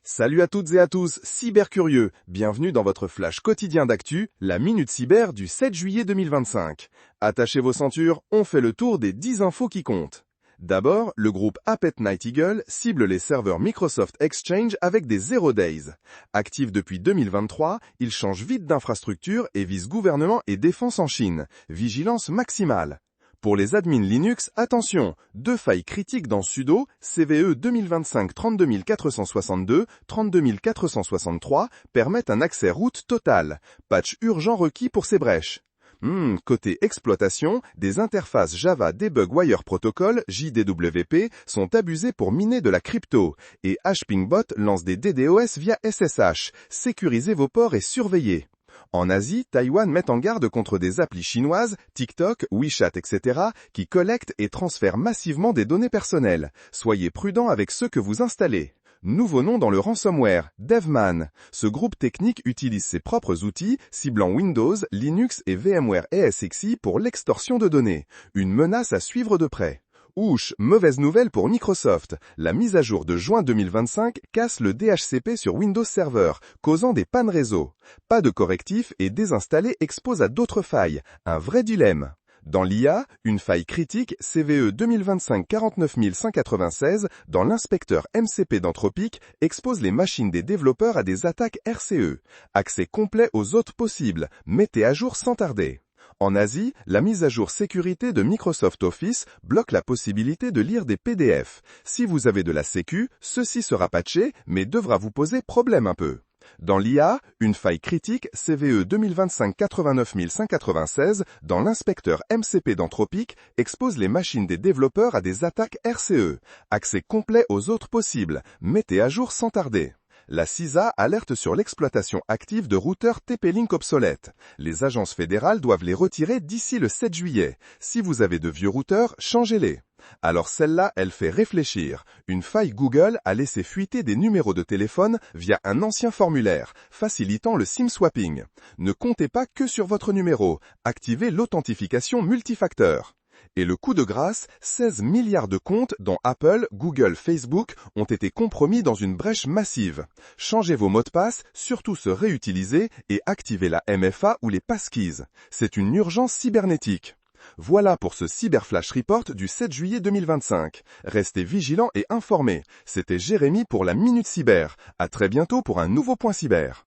Salut à toutes et à tous, cybercurieux, bienvenue dans votre flash quotidien d'actu, la Minute Cyber du 7 juillet 2025. Attachez vos ceintures, on fait le tour des 10 infos qui comptent. D'abord, le groupe Appet Night Eagle cible les serveurs Microsoft Exchange avec des Zero Days. Actif depuis 2023, il change vite d'infrastructure et vise gouvernement et défense en Chine. Vigilance maximale. Pour les admins Linux, attention, 2 failles critiques dans sudo, CVE 2025 32462, 32463 permettent un accès root total. Patch urgent requis pour ces brèches. Côté exploitation, des interfaces Java Debug Wire Protocol, JDWP, sont abusées pour miner de la crypto, et HPingbot lance des DDoS via SSH. Sécurisez vos ports et surveillez. En Asie, Taïwan met en garde contre des applis chinoises, TikTok, WeChat, etc., qui collectent et transfèrent massivement des données personnelles. Soyez prudents avec ceux que vous installez. Nouveau nom dans le ransomware, Devman. Ce groupe technique utilise ses propres outils, ciblant Windows, Linux et VMware ESXi pour l'extorsion de données. Une menace à suivre de près. Ouch, mauvaise nouvelle pour Microsoft. La mise à jour de juin 2025 casse le DHCP sur Windows Server, causant des pannes réseau. Pas de correctif et désinstaller expose à d'autres failles. Un vrai dilemme. Dans l'IA, une faille critique CVE 2025 49196 dans l'inspecteur MCP d'Anthropic expose les machines des développeurs à des attaques RCE. Accès complet aux hôtes possibles. Mettez à jour sans tarder. En Asie, la mise à jour sécurité de Microsoft Office bloque la possibilité de lire des PDF. Si vous avez de la sécu, ceci sera patché, mais devra vous poser problème un peu. Dans l'IA, une faille critique CVE 2025 89196 dans l'inspecteur MCP d'Anthropic expose les machines des développeurs à des attaques RCE. Accès complet aux autres possibles. Mettez à jour sans tarder. La CISA alerte sur l'exploitation active de routeurs TP-Link obsolètes. Les agences fédérales doivent les retirer d'ici le 7 juillet. Si vous avez de vieux routeurs, changez-les. Alors celle-là, elle fait réfléchir. Une faille Google a laissé fuiter des numéros de téléphone via un ancien formulaire, facilitant le SIM swapping. Ne comptez pas que sur votre numéro. Activez l'authentification multifacteur. Et le coup de grâce, 16 milliards de comptes dont Apple, Google, Facebook ont été compromis dans une brèche massive. Changez vos mots de passe, surtout se réutiliser et activez la MFA ou les passkeys. C'est une urgence cybernétique. Voilà pour ce Cyberflash Report du 7 juillet 2025. Restez vigilants et informés. C'était Jérémy pour la Minute Cyber. À très bientôt pour un nouveau point cyber.